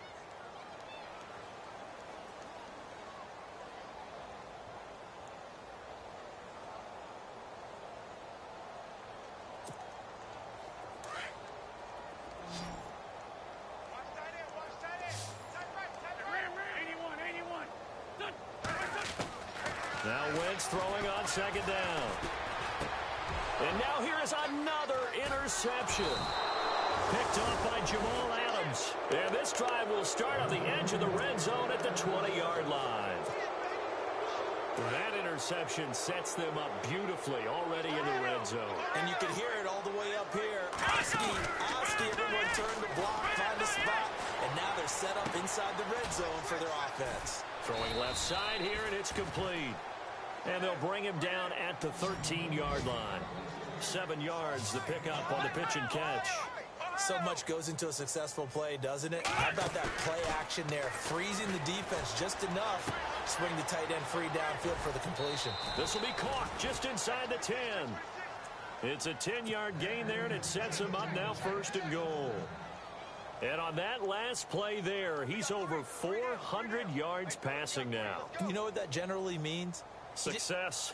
Now Wentz throwing on 2nd down. And now here is another interception. Picked off by Jamal Adams. And this drive will start on the edge of the red zone at the 20-yard line. That interception sets them up beautifully already in the red zone. And you can hear it all the way up here. Oski, everyone turned the block, find a spot, and now they're set up inside the red zone for their offense. Throwing left side here, and it's complete. And they'll bring him down at the 13-yard line. 7 yards, the pickup on the pitch and catch. So much goes into a successful play, doesn't it? How about that play action there? Freezing the defense just enough. Swing the tight end free downfield for the completion. This will be caught just inside the 10. It's a 10-yard gain there, and it sets him up now 1st and goal. And on that last play there, he's over 400 yards passing now. You know what that generally means? Success.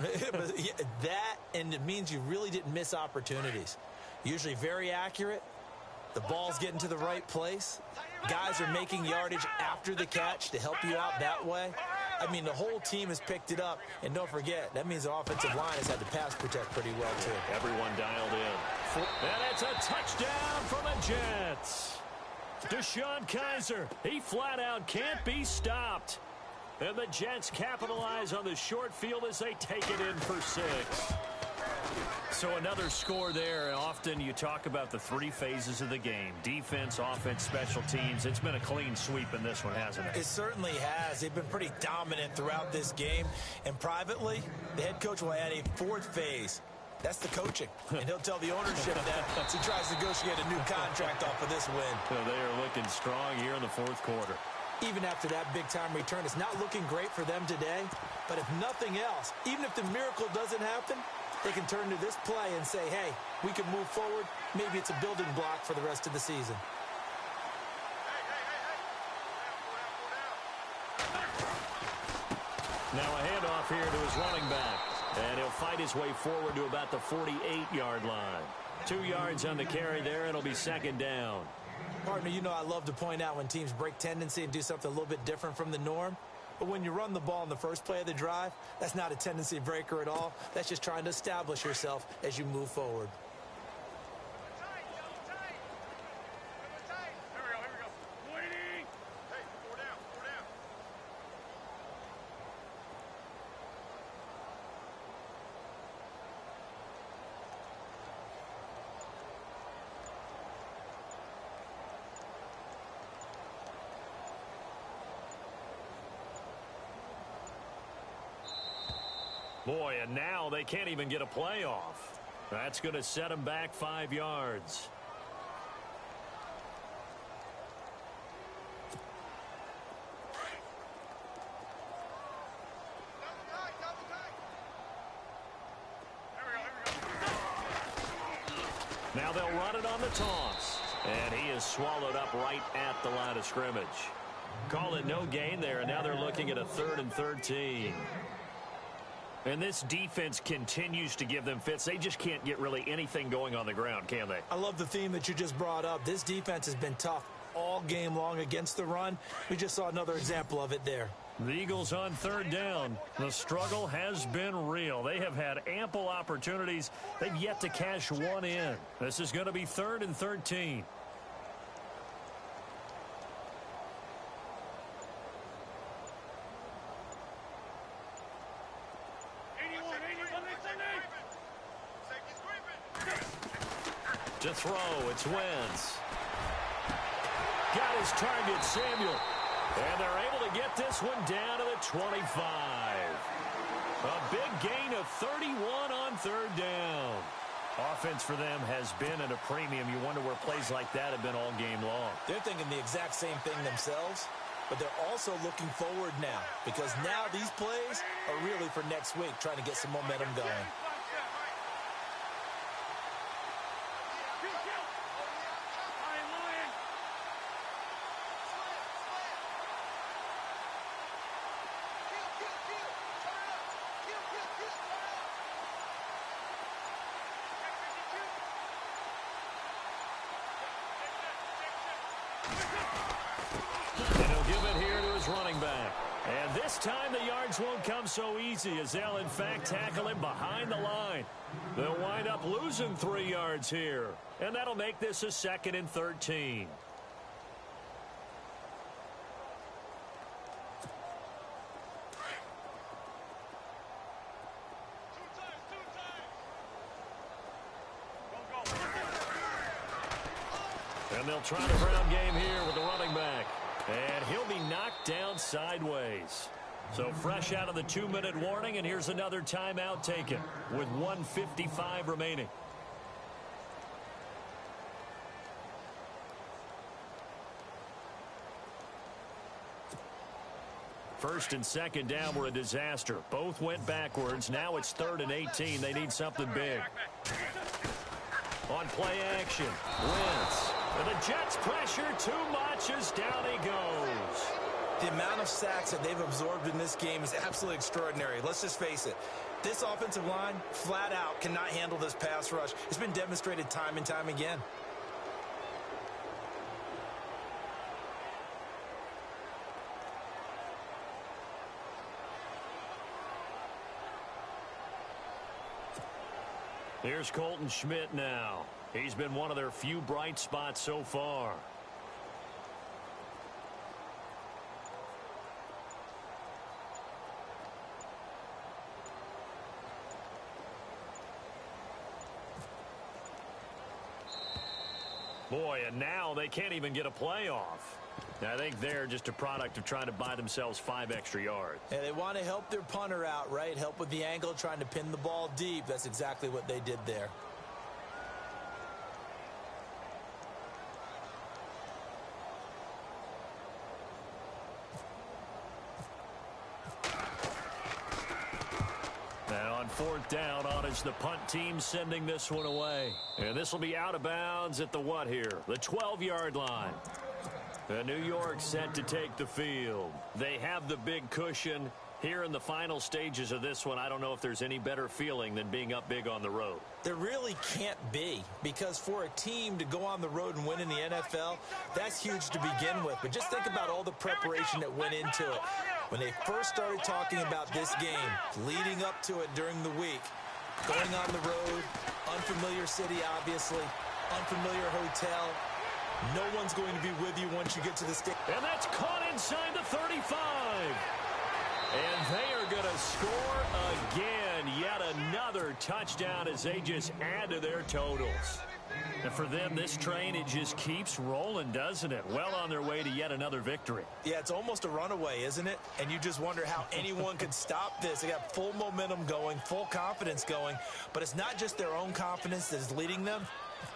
That, and it means you really didn't miss opportunities. Usually very accurate. The ball's getting to the right place. Guys are making yardage after the catch to help you out that way. I mean, the whole team has picked it up. And don't forget, that means the offensive line has had to pass protect pretty well, too. Everyone dialed in. And it's a touchdown for the Jets. DeShone Kizer, he flat out can't be stopped. And the Jets capitalize on the short field as they take it in for 6. So another score there, and often you talk about the 3 phases of the game. Defense, offense, special teams. It's been a clean sweep in this one, hasn't it? It certainly has. They've been pretty dominant throughout this game. And privately, the head coach will add a 4th phase. That's the coaching. And he'll tell the ownership that as he tries to negotiate a new contract off of this win. So they are looking strong here in the 4th quarter. Even after that big-time return, it's not looking great for them today. But if nothing else, even if the miracle doesn't happen, they can turn to this play and say, hey, we can move forward. Maybe it's a building block for the rest of the season. Now a handoff here to his running back. And he'll fight his way forward to about the 48-yard line. 2 yards on the carry there. It'll be 2nd down. Partner, you know I love to point out when teams break tendency and do something a little bit different from the norm. But when you run the ball in the first play of the drive, that's not a tendency breaker at all. That's just trying to establish yourself as you move forward. Boy, and now they can't even get a playoff. That's going to set them back 5 yards. Now they'll run it on the toss. And he is swallowed up right at the line of scrimmage. Call it no gain there, and now they're looking at a 3rd and 13. And this defense continues to give them fits. They just can't get really anything going on the ground, can they? I love the theme that you just brought up. This defense has been tough all game long against the run. We just saw another example of it there. The Eagles on 3rd down. The struggle has been real. They have had ample opportunities. They've yet to cash one in. This is going to be 3rd and 13. To throw, it's Wentz. Got his target, Samuel. And they're able to get this one down to the 25. A big gain of 31 on 3rd down. Offense for them has been at a premium. You wonder where plays like that have been all game long. They're thinking the exact same thing themselves, but they're also looking forward now because now these plays are really for next week, trying to get some momentum going. And he'll give it here to his running back. And this time the yards won't come so easy as they'll, in fact, tackle him behind the line. They'll wind up losing 3 yards here. And that'll make this a 2nd and 13. And they'll try the ground game here with the running back. And he'll be knocked down sideways. So fresh out of the 2-minute warning, and here's another timeout taken with 1:55 remaining. First and 2nd down were a disaster. Both went backwards. Now it's 3rd and 18. They need something big. On play action, Wentz. And the Jets pressure too much as down he goes. The amount of sacks that they've absorbed in this game is absolutely extraordinary. Let's just face it. This offensive line, flat out, cannot handle this pass rush. It's been demonstrated time and time again. Here's Colton Schmidt now. He's been one of their few bright spots so far. Boy, and now they can't even get a playoff. I think they're just a product of trying to buy themselves 5 extra yards. Yeah, they want to help their punter out, right? Help with the angle, trying to pin the ball deep. That's exactly what they did there. And on 4th down, on is the punt team sending this one away. And this will be out of bounds at the what here? The 12-yard line. New York set to take the field. They have the big cushion. Here in the final stages of this one, I don't know if there's any better feeling than being up big on the road. There really can't be, because for a team to go on the road and win in the NFL, that's huge to begin with. But just think about all the preparation that went into it. When they first started talking about this game, leading up to it during the week, going on the road, unfamiliar city, obviously, unfamiliar hotel. No one's going to be with you once you get to the stadium. And that's caught inside the 35. And they are going to score again. Yet another touchdown as they just add to their totals. And for them, this train, it just keeps rolling, doesn't it? Well on their way to yet another victory. Yeah, it's almost a runaway, isn't it? And you just wonder how anyone could stop this. They got full momentum going, full confidence going. But it's not just their own confidence that is leading them.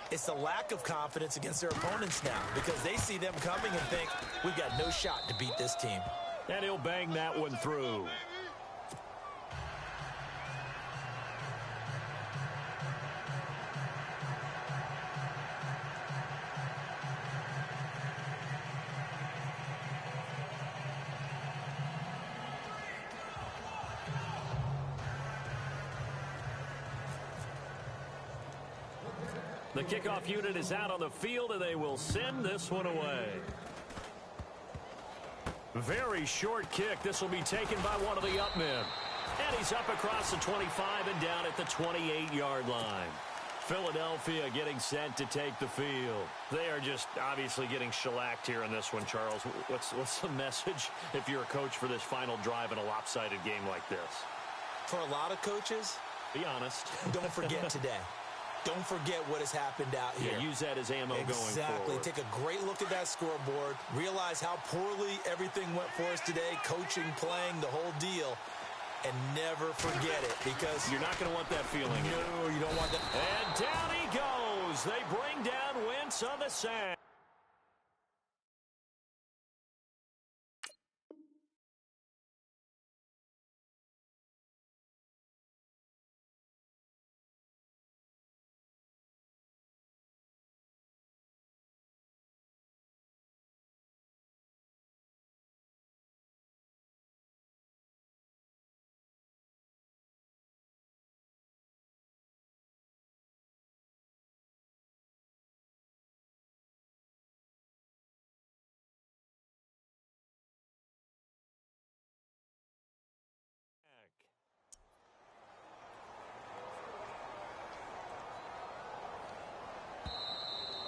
It's the lack of confidence against their opponents now, because they see them coming and think, we've got no shot to beat this team. And he'll bang that one through. The kickoff unit is out on the field, and they will send this one away. Very short kick. This will be taken by one of the up men. And he's up across the 25 and down at the 28-yard line. Philadelphia getting set to take the field. They are just obviously getting shellacked here in this one, Charles. What's the message if you're a coach for this final drive in a lopsided game like this? For a lot of coaches, be honest. Don't forget today. Don't forget what has happened out here. Yeah, use that as ammo going forward. Exactly. Take a great look at that scoreboard. Realize how poorly everything went for us today. Coaching, playing, the whole deal. And never forget it, because you're not going to want that feeling. No, you don't want that. And down he goes. They bring down Wentz on the sack.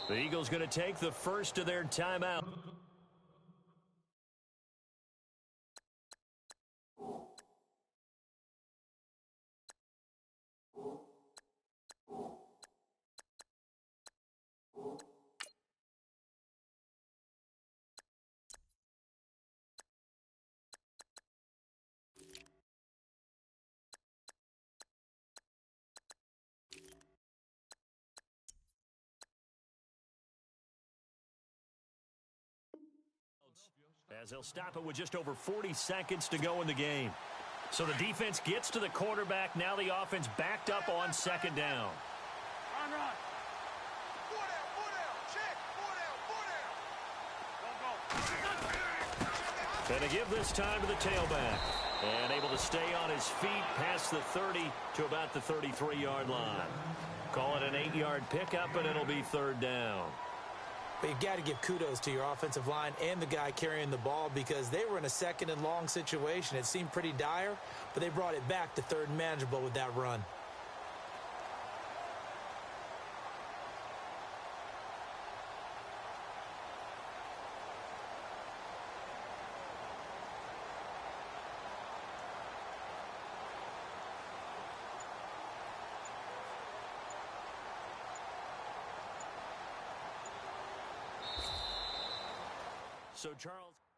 The Eagles going to take the first of their timeout. As they'll stop it with just over 40 seconds to go in the game. So the defense gets to the quarterback. Now the offense backed up on 2nd down. Run. 4 down. Check. 4 down. Go. And they give this time to the tailback. And able to stay on his feet past the 30 to about the 33-yard line. Call it an 8-yard pickup, and it'll be 3rd down. But you've got to give kudos to your offensive line and the guy carrying the ball, because they were in a 2nd and long situation. It seemed pretty dire, but they brought it back to 3rd and manageable with that run. So, Charles...